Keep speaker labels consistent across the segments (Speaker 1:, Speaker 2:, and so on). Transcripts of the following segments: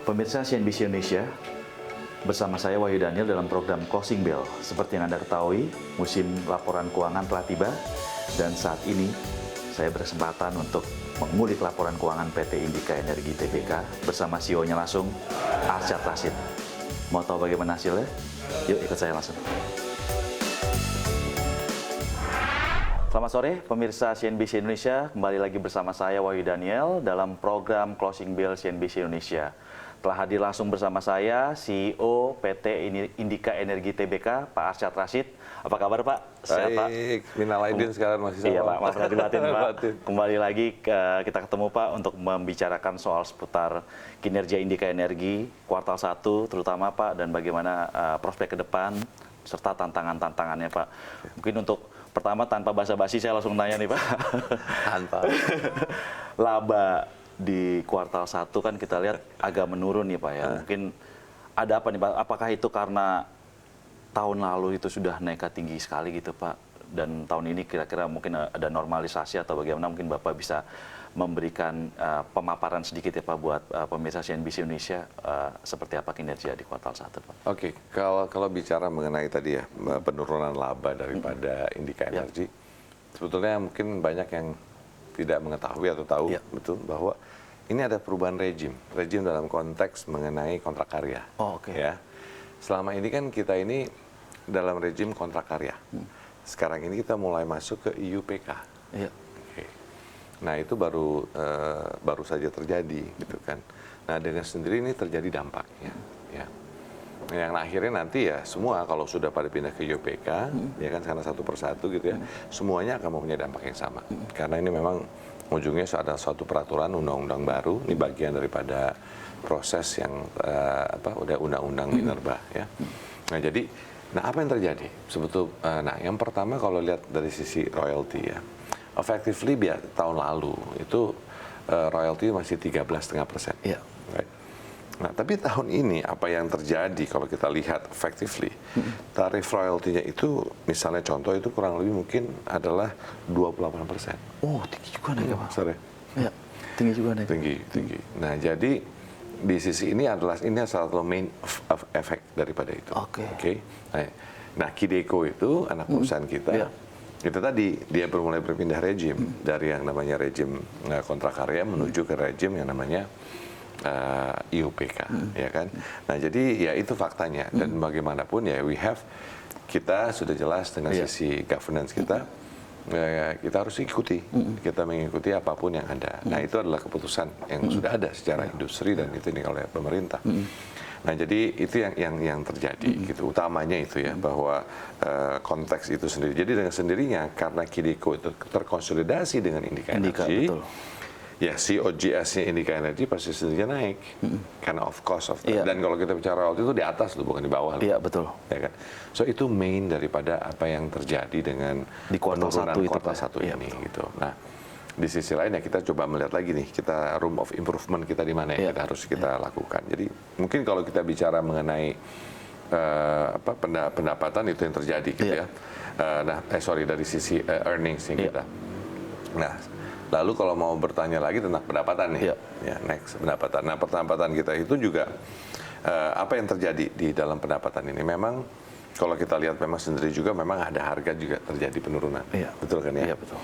Speaker 1: Pemirsa CNBC Indonesia, bersama saya Wahyu Daniel dalam program Closing Bell. Seperti yang Anda ketahui, musim laporan keuangan telah tiba dan saat ini saya berkesempatan untuk mengulik laporan keuangan PT Indika Energi Tbk bersama CEO-nya langsung, Arsyad Rashid. Mau tahu bagaimana hasilnya? Yuk ikut saya langsung. Selamat sore, pemirsa CNBC Indonesia. Kembali lagi bersama saya Wahyu Daniel dalam program Closing Bell CNBC Indonesia. Telah hadir langsung bersama saya CEO PT Indika Energi Tbk, Pak Arsyad Rashid. Apa kabar Pak?
Speaker 2: Sehat Pak? Baik, minal aidin sekarang masih sama.
Speaker 1: Iya Pak, maaf lahir batin Pak. Kembali lagi kita ketemu Pak untuk membicarakan soal seputar kinerja Indika Energi kuartal 1 terutama Pak, dan bagaimana prospek ke depan serta tantangan-tantangannya Pak. Mungkin untuk pertama tanpa basa-basi saya langsung nanya nih Pak.
Speaker 2: Tanpa.
Speaker 1: Laba di kuartal 1 kan kita lihat agak menurun nih Pak ya. Mungkin ada apa nih Pak? Apakah itu karena tahun lalu itu sudah naik tinggi sekali gitu Pak? Dan tahun ini kira-kira mungkin ada normalisasi atau bagaimana? Mungkin Bapak bisa memberikan pemaparan sedikit ya Pak buat pemirsa CNBC Indonesia seperti apa kinerja di kuartal 1 Pak?
Speaker 2: Oke, kalau bicara mengenai tadi ya penurunan laba daripada Indika Energi, sebetulnya mungkin banyak yang tidak mengetahui atau tahu betul bahwa ini ada perubahan rejim dalam konteks mengenai kontrak karya.
Speaker 1: Oh, oke.
Speaker 2: Ya, selama ini kan kita ini dalam rejim kontrak karya. Sekarang ini kita mulai masuk ke IUPK.
Speaker 1: Iya.
Speaker 2: Oke. Nah itu baru saja terjadi, gitu kan. Nah dengan sendiri ini terjadi dampaknya. Ya. Yang akhirnya nanti ya semua kalau sudah pada pindah ke IUPK, ya kan karena satu persatu gitu ya, semuanya akan mempunyai dampak yang sama. Karena ini memang ujungnya ada suatu peraturan undang-undang baru, ini bagian daripada proses yang udah undang-undang minerba ya. Nah jadi, apa yang terjadi? Nah yang pertama kalau lihat dari sisi royalti ya, effectively tahun lalu itu royalti masih 13,5%.
Speaker 1: Iya.
Speaker 2: Right? Nah, tapi tahun ini apa yang terjadi kalau kita lihat effectively, tarif royaltinya itu misalnya contoh itu kurang lebih mungkin adalah 28%.
Speaker 1: Oh, tinggi juga naiknya Pak.
Speaker 2: Sorry.
Speaker 1: Iya, tinggi juga naiknya.
Speaker 2: Tinggi. Nah, jadi di sisi ini ini salah satu main efek daripada itu.
Speaker 1: Oke.
Speaker 2: Nah, Kideko itu anak perusahaan kita. Itu tadi dia mulai berpindah rejim dari yang namanya rejim kontrak karya menuju ke rejim yang namanya IUPK, ya kan. Nah jadi ya itu faktanya, dan bagaimanapun ya kita sudah jelas dengan sisi governance kita, kita harus ikuti, kita mengikuti apapun yang ada. Nah itu adalah keputusan yang sudah ada secara industri dan itu oleh pemerintah. Nah jadi itu yang terjadi gitu, utamanya itu ya bahwa konteks itu sendiri. Jadi dengan sendirinya karena Kideko itu terkonsolidasi dengan Indika Energi. Ya, COGS-nya Indika Energi pasti sendirinya naik karena of cost of that. Dan kalau kita bicara royalty itu di atas loh, bukan di bawah.
Speaker 1: Iya, betul.
Speaker 2: Ya kan? So itu main daripada apa yang terjadi dengan
Speaker 1: di kuartal 1
Speaker 2: ini gitu. Nah, di sisi lain ya kita coba melihat lagi nih, kita room of improvement kita di mana yang harus kita lakukan. Jadi mungkin kalau kita bicara mengenai pendapatan itu yang terjadi gitu ya. Dari sisi earnings kita. Nah, lalu kalau mau bertanya lagi tentang pendapatan nih, next pendapatan. Nah pendapatan kita itu juga apa yang terjadi di dalam pendapatan ini? Memang kalau kita lihat memang sendiri juga memang ada harga juga terjadi penurunan, betul kan ya?
Speaker 1: Iya betul.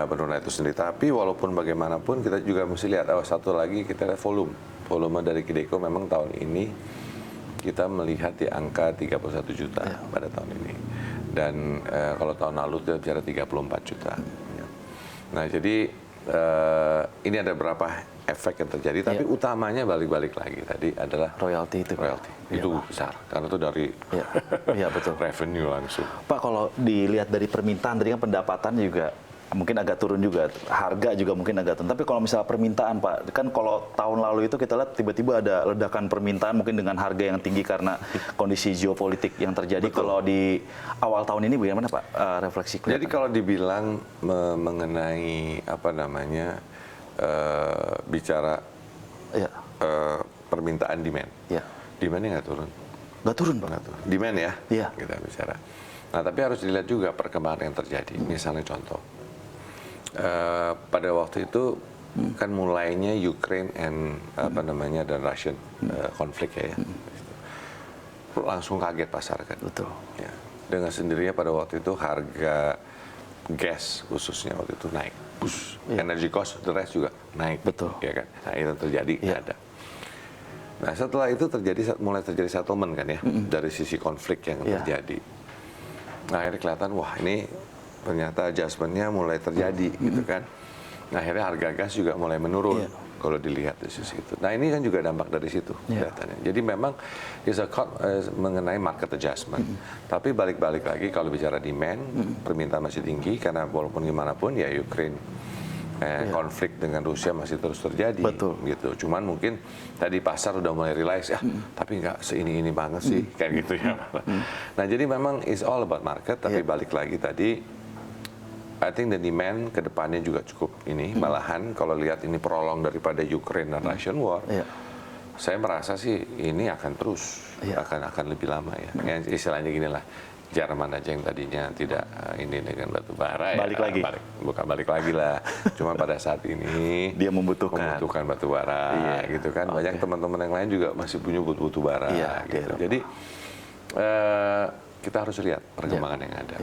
Speaker 2: Penurunan itu sendiri. Tapi walaupun bagaimanapun kita juga mesti lihat, satu lagi kita lihat volume dari Kideko memang tahun ini kita melihat di angka 31 juta pada tahun ini, dan kalau tahun lalu kita bicara 34 juta. Nah jadi ini ada beberapa efek yang terjadi, tapi utamanya balik-balik lagi tadi adalah
Speaker 1: royalti itu.
Speaker 2: Itu besar karena itu dari
Speaker 1: betul.
Speaker 2: revenue langsung.
Speaker 1: Pak, kalau dilihat dari permintaan tadi kan pendapatan juga mungkin agak turun juga, harga juga mungkin agak turun. Tapi kalau misalnya permintaan Pak, kan kalau tahun lalu itu kita lihat tiba-tiba ada ledakan permintaan mungkin dengan harga yang tinggi karena kondisi geopolitik yang terjadi. Kalau di awal tahun ini bagaimana Pak refleksi kelihatan?
Speaker 2: Jadi kalau dibilang mengenai bicara permintaan demand, demandnya nggak turun.
Speaker 1: Nggak turun Pak?
Speaker 2: Nggak turun. Demand ya, kita bicara. Nah tapi harus dilihat juga perkembangan yang terjadi. Misalnya contoh, pada waktu itu kan mulainya Ukraine apa namanya dan Russian konflik ya. Langsung kaget pasar kan.
Speaker 1: Betul.
Speaker 2: Ya. Dengan sendirinya pada waktu itu harga gas khususnya waktu itu naik. Energy cost, the rest juga naik.
Speaker 1: Betul.
Speaker 2: Ya kan. Nah itu terjadi ada. Nah setelah itu mulai terjadi settlement kan ya dari sisi konflik yang terjadi. Nah akhirnya kelihatan wah ini ternyata adjustment-nya mulai terjadi gitu kan. Nah akhirnya harga gas juga mulai menurun kalau dilihat dari sisi itu. Nah ini kan juga dampak dari situ kelihatannya. Jadi memang mengenai market adjustment. Tapi balik-balik lagi kalau bicara demand, permintaan masih tinggi karena walaupun gimana pun ya Ukraine konflik dengan Rusia masih terus terjadi.
Speaker 1: Betul.
Speaker 2: Gitu. Cuman mungkin tadi pasar udah mulai realize tapi nggak seini banget sih kayak gitu ya. Nah jadi memang is all about market. Tapi balik lagi tadi, I think the demand ke depannya juga cukup ini. Malahan kalau lihat ini prolong daripada Ukraine dan Russian war, saya merasa sih ini akan terus akan lebih lama ya. Yang istilahnya gini lah. Jerman aja yang tadinya tidak ini dengan batu bara
Speaker 1: balik lagi.
Speaker 2: Bukan balik lagi lah. Cuma pada saat ini
Speaker 1: dia membutuhkan
Speaker 2: batu bara gitu kan. Banyak teman-teman yang lain juga masih punya batu bara gitu. Jadi kita harus lihat perkembangan yang ada.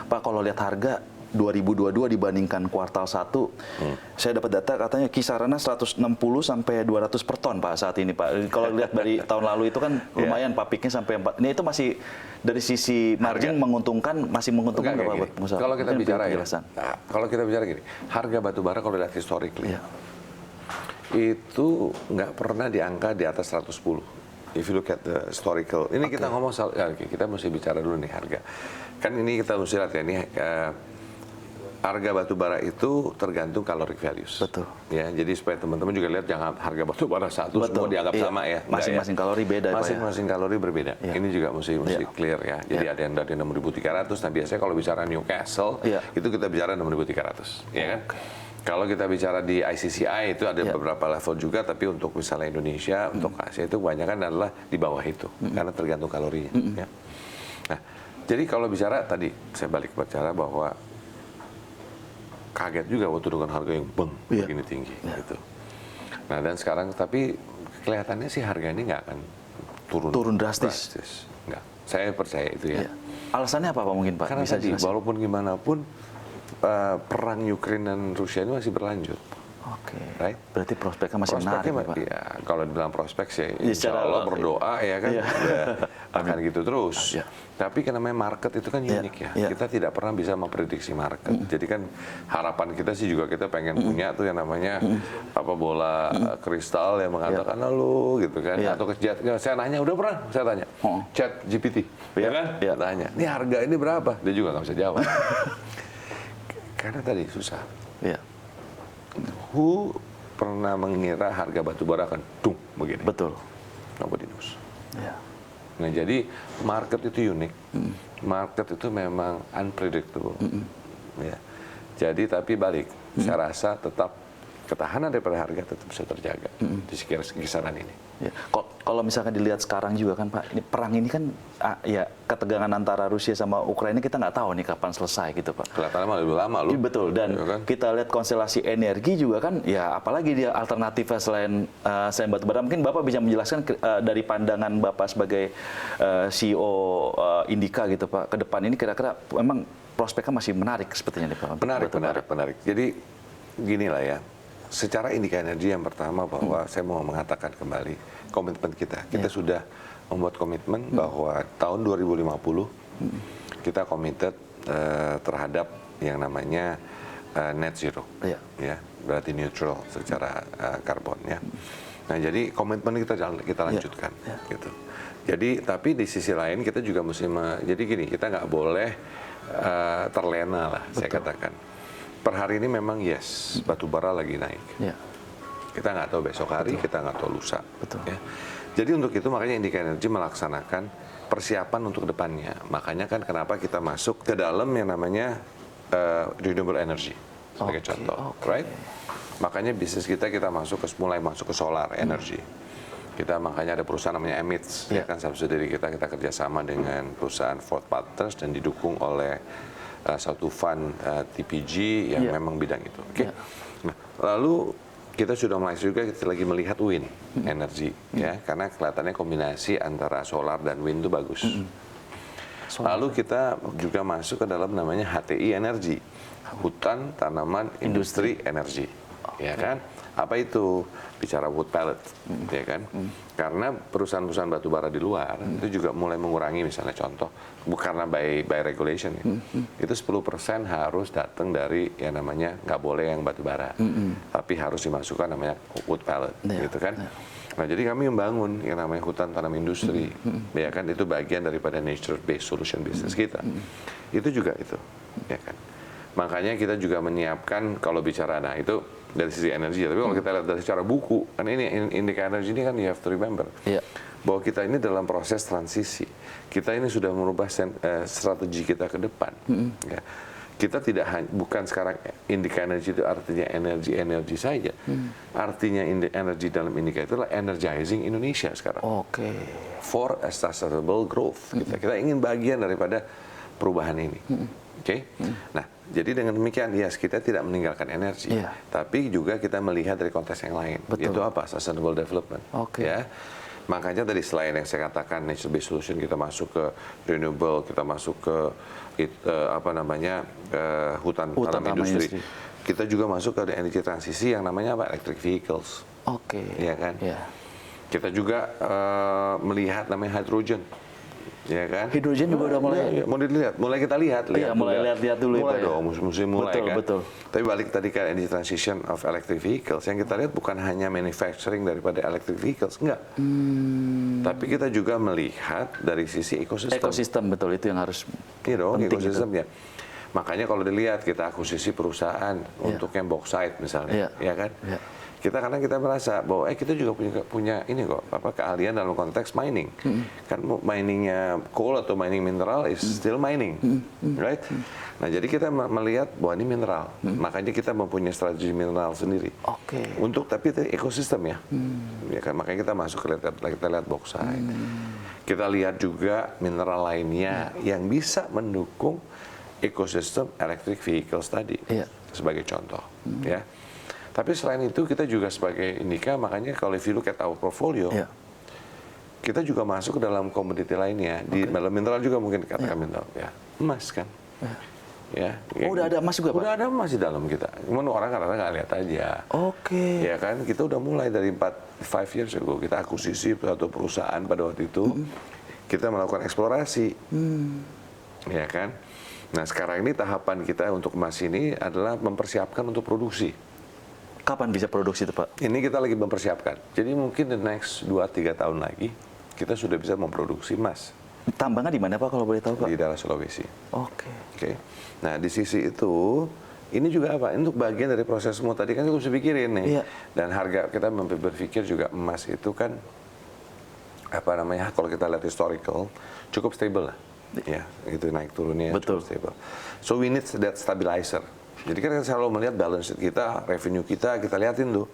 Speaker 1: Pak, kalau lihat harga 2022 dibandingkan kuartal 1, saya dapat data katanya kisarannya 160 sampai 200 per ton Pak saat ini Pak. Kalau lihat dari tahun lalu itu kan lumayan Pak, peaknya sampai 4. Ini itu masih dari sisi margin masih menguntungkan nggak Pak buat pengusaha?
Speaker 2: Kalau kita bicara kalau kita bicara gini, harga batu bara kalau lihat historically itu nggak pernah diangka di atas 110. If you look at the historical, ini kita ngomong kita mesti bicara dulu nih harga. Kan ini kita mesti lihat ya ini. Harga batu bara itu tergantung caloric values.
Speaker 1: Betul.
Speaker 2: Ya, jadi supaya teman-teman juga lihat jangan harga batu bara satu semua dianggap sama ya.
Speaker 1: Masing-masing kalori beda.
Speaker 2: Masing-masing kalori berbeda. Ini juga mesti clear ya. Jadi ada yang dari 6.300. Nah biasanya kalau bicara Newcastle itu kita bicara 6.300. Ya kan? Kalau kita bicara di ICCI itu ada beberapa level juga, tapi untuk misalnya Indonesia, untuk Asia itu kebanyakan adalah di bawah itu karena tergantung kalorinya. Ya. Nah, jadi kalau bicara tadi saya balik bicara bahwa kaget juga waktu dengan harga yang begini tinggi gitu. Nah dan sekarang tapi kelihatannya sih harga ini nggak akan turun drastis. Nggak, saya percaya itu ya.
Speaker 1: Alasannya apa Pak mungkin Pak?
Speaker 2: Karena tadi walaupun gimana pun perang Ukraina dan Rusia ini masih berlanjut.
Speaker 1: Oke.
Speaker 2: Right?
Speaker 1: Berarti prospeknya masih menarik Pak.
Speaker 2: Ya, kalau dibilang prospek sih insya Allah berdoa ya kan akan gitu terus. Tapi kan namanya market itu kan unik ya. Kita tidak pernah bisa memprediksi market. Jadi kan harapan kita sih juga kita pengen punya tuh yang namanya apa bola kristal yang mengatakan lalu gitu kan. Atau saya nanya udah pernah saya tanya Chat GPT ya kan? Tanya ini harga ini berapa? Dia juga nggak bisa jawab. Karena tadi susah. Who pernah mengira harga batu bara akan begini?
Speaker 1: Betul.
Speaker 2: Nobody knows. Nah jadi market itu unik, market itu memang unpredictable. Ya. Jadi tapi balik, saya rasa tetap ketahanan daripada harga tetap bisa terjaga di kisaran ini.
Speaker 1: Ya. Kalau misalkan dilihat sekarang juga kan Pak, ini perang ini kan ya ketegangan antara Rusia sama Ukraina kita nggak tahu nih kapan selesai gitu Pak.
Speaker 2: Kelihatannya lebih lama loh.
Speaker 1: Betul, dan ya kan? Kita lihat konstelasi energi juga kan, ya apalagi dia alternatifnya selain batu bara. Mungkin Bapak bisa menjelaskan dari pandangan Bapak sebagai CEO Indika gitu Pak, ke depan ini kira-kira memang prospeknya masih menarik sepertinya nih Pak.
Speaker 2: Menarik. Jadi gini lah ya. Secara Indika Energy yang pertama bahwa saya mau mengatakan kembali komitmen kita. Kita sudah membuat komitmen bahwa tahun 2050 kita committed terhadap yang namanya net zero. Ya, berarti neutral secara karbon ya. Nah, jadi komitmen kita lanjutkan gitu. Jadi tapi di sisi lain kita juga mesti jadi gini, kita nggak boleh terlena lah saya katakan. Per hari ini memang batu bara lagi naik. Kita nggak tahu besok hari, kita nggak tahu lusa. Ya. Jadi untuk itu makanya Indika Energy melaksanakan persiapan untuk depannya. Makanya kan kenapa kita masuk ke dalam yang namanya renewable energy sebagai contoh, right? Makanya bisnis kita mulai masuk ke solar energy. Kita makanya ada perusahaan namanya Emits, ya kan subsidiary kita kerjasama dengan perusahaan Ford Partners dan didukung oleh satu fund TPG yang memang bidang itu. Nah, lalu kita sudah mulai juga kita lagi melihat wind energy ya, karena kelihatannya kombinasi antara solar dan wind itu bagus. Lalu kita juga masuk ke dalam namanya HTI energy, hutan tanaman industri energi, ya kan? Apa itu? Bicara wood pellet, ya kan? Karena perusahaan-perusahaan batu bara di luar itu juga mulai mengurangi, misalnya contoh, bukan karena by regulation ya, itu 10% harus datang dari yang namanya nggak boleh yang batu bara, tapi harus dimasukkan namanya wood pellet, gitu kan? Nah, jadi kami membangun yang namanya hutan tanam industri, ya kan? Itu bagian daripada nature based solution business kita. Itu juga itu, ya kan? Makanya kita juga menyiapkan kalau bicara, nah itu dari sisi energi, tapi kalau kita lihat dari secara buku, kan ini indika energi ini kan you have to remember bahwa kita ini dalam proses transisi. Kita ini sudah merubah strategi kita ke depan. Ya. Kita bukan sekarang indika energi itu artinya energi saja. Artinya energi dalam indika itu adalah energizing Indonesia sekarang. For a sustainable growth. Kita ingin bagian daripada perubahan ini. Nah, jadi dengan demikian, kita tidak meninggalkan energi, tapi juga kita melihat dari konteks yang lain. Itu apa? Sustainable development. Ya. Makanya tadi selain yang saya katakan nature based solution, kita masuk ke renewable, kita masuk ke hutan tanam industri. Kita juga masuk ke energi transisi yang namanya apa? Electric vehicles. Ya kan? Kita juga melihat namanya hydrogen. Ya kan?
Speaker 1: Hidrogen juga udah mulai.
Speaker 2: Mulai kita lihat.
Speaker 1: Mulai lihat dulu.
Speaker 2: Mulai dong, mesti mulai kan.
Speaker 1: Betul.
Speaker 2: Tapi balik tadi ke energy transition of electric vehicles, yang kita lihat bukan hanya manufacturing daripada electric vehicles, enggak. Tapi kita juga melihat dari sisi ekosistem.
Speaker 1: Ekosistem, betul, itu yang harus
Speaker 2: ekosistemnya. Makanya kalau dilihat kita akuisisi perusahaan untuk yang bauxite misalnya, ya kan? Karena kita merasa bahwa kita juga punya ini kok keahlian dalam konteks mining. Kan miningnya coal atau mining mineral is still mining, right? Nah, jadi kita melihat bahwa ini mineral, makanya kita mempunyai strategi mineral sendiri. Untuk tapi itu ekosistem ya, ya kan? Makanya kita masuk kita lihat bauxite. Kita lihat juga mineral lainnya yang bisa mendukung ekosistem electric vehicles tadi, sebagai contoh, ya. Tapi selain itu kita juga sebagai indika, makanya kalau if you look at our portfolio, kita juga masuk ke dalam komoditi lainnya. Di dalam mineral juga mungkin katakan mineral, ya emas kan. Ya,
Speaker 1: udah ada emas juga, Pak?
Speaker 2: Udah ada emas di dalam kita. Cuman orang kadang-kadang nggak lihat aja. Ya kan, kita udah mulai dari 5 years ago, kita akuisisi satu perusahaan pada waktu itu, kita melakukan eksplorasi. Ya kan. Nah, sekarang ini tahapan kita untuk emas ini adalah mempersiapkan untuk produksi.
Speaker 1: Kapan bisa produksi itu, Pak?
Speaker 2: Ini kita lagi mempersiapkan. Jadi mungkin the next 2-3 tahun lagi, kita sudah bisa memproduksi emas.
Speaker 1: Tambangnya di mana, Pak, kalau boleh tahu, Pak?
Speaker 2: Di daerah Sulawesi.
Speaker 1: Oke.
Speaker 2: Nah, di sisi itu, ini juga apa? Ini untuk bagian dari proses semua. Tadi kan kita mesti pikirin nih. Dan harga, kita berpikir juga emas itu kan, kalau kita lihat historical, cukup stable lah. Ya, itu naik turunnya cukup stable. So we need that stabilizer. Jadi kan selalu melihat balance sheet kita, revenue kita lihatin tuh.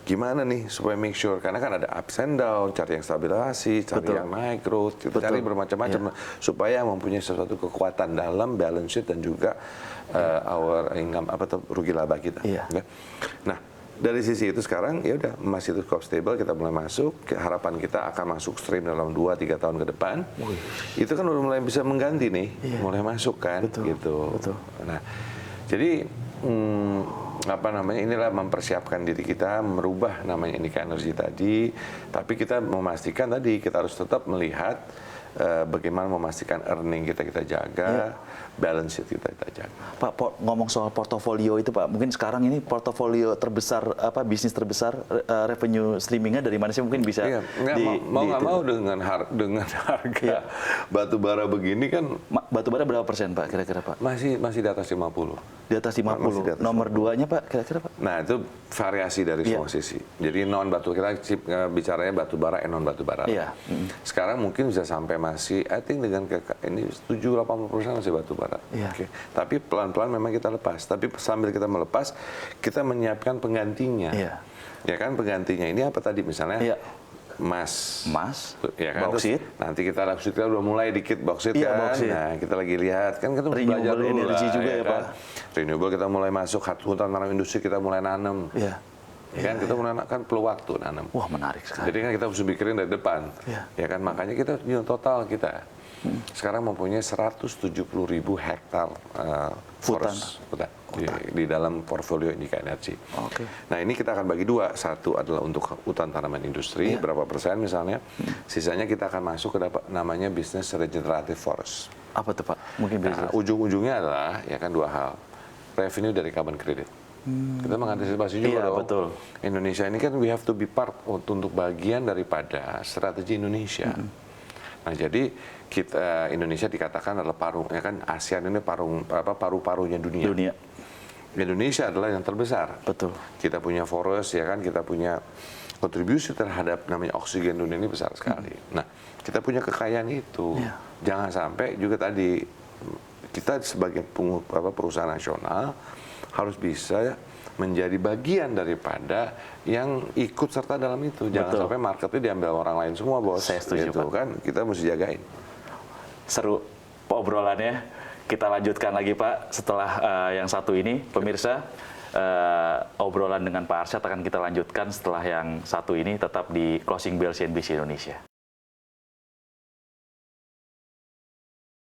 Speaker 2: Gimana nih supaya make sure, karena kan ada ups and down, cari yang stabilisasi, cari yang naik growth, kita cari bermacam-macam supaya mempunyai sesuatu kekuatan dalam balance sheet dan juga our income rugi laba kita. Nah, dari sisi itu sekarang ya udah emas itu cukup stable, kita mulai masuk, harapan kita akan masuk stream dalam 2-3 tahun ke depan. Itu kan udah mulai bisa mengganti nih, mulai masuk kan gitu. Nah, jadi inilah mempersiapkan diri kita merubah namanya indika energi tadi, tapi kita memastikan tadi kita harus tetap melihat bagaimana memastikan earning kita jaga, balance sheet kita jaga.
Speaker 1: Pak, ngomong soal portofolio itu, Pak, mungkin sekarang ini portofolio terbesar bisnis terbesar revenue streamingnya dari mana sih, mungkin bisa
Speaker 2: mau dengan harga batu bara begini kan.
Speaker 1: Batu bara berapa persen, Pak, kira-kira, Pak?
Speaker 2: Masih di atas 50.
Speaker 1: Di atas 50. Nomor 2-nya, Pak, kira-kira, Pak?
Speaker 2: Nah, itu variasi dari semua sisi. Jadi non batu, kita bicaranya batu bara non batu bara. Sekarang mungkin bisa sampai masih, I think dengan ini 70-80% masih batu bara. Tapi pelan-pelan memang kita lepas. Tapi sambil kita melepas, kita menyiapkan penggantinya. Ya kan, penggantinya ini apa tadi misalnya? Emas, ya kan? Bauksit. Nanti kita udah mulai dikit bauksit kan. Nah, kita lagi lihat kan kita belajar dulu
Speaker 1: energi juga ya, Pak.
Speaker 2: Renewable kita mulai masuk, hutan tanam industri kita mulai nanam. Ya kan kita menanamkan perlu waktu nanam.
Speaker 1: Wah, menarik sekali.
Speaker 2: Jadi kan kita harus mikirin dari depan. Ya kan makanya kita total kita sekarang mempunyai 170.000 hektar forest hutan di dalam portfolio Indika Energy.
Speaker 1: Oke.
Speaker 2: Nah ini kita akan bagi dua, satu adalah untuk hutan tanaman industri berapa persen misalnya, sisanya kita akan masuk ke namanya bisnis regenerative forest.
Speaker 1: Apa tuh Pak? Mungkin bisa.
Speaker 2: Nah, ujung-ujungnya adalah ya kan dua hal, revenue dari carbon credit. Kita mengantisipasi juga dong.
Speaker 1: Betul.
Speaker 2: Indonesia ini kan we have to be part untuk bagian daripada strategi Indonesia. Nah jadi kita Indonesia dikatakan adalah ya kan ASEAN ini paru-parunya dunia. Indonesia adalah yang terbesar.
Speaker 1: Betul.
Speaker 2: Kita punya forest ya kan, kita punya kontribusi terhadap namanya oksigen dunia ini besar sekali. Nah kita punya kekayaan itu. Jangan sampai juga tadi kita sebagai perusahaan nasional harus bisa menjadi bagian daripada yang ikut serta dalam itu. Jangan sampai marketnya diambil orang lain semua, bos.
Speaker 1: Saya setuju,
Speaker 2: gitu,
Speaker 1: Pak.
Speaker 2: kan kita mesti jagain.
Speaker 1: Seru obrolannya. Kita lanjutkan lagi Pak setelah yang satu ini. Pemirsa, obrolan dengan Pak Arsyad akan kita lanjutkan setelah yang satu ini, tetap di Closing Bell CNBC Indonesia.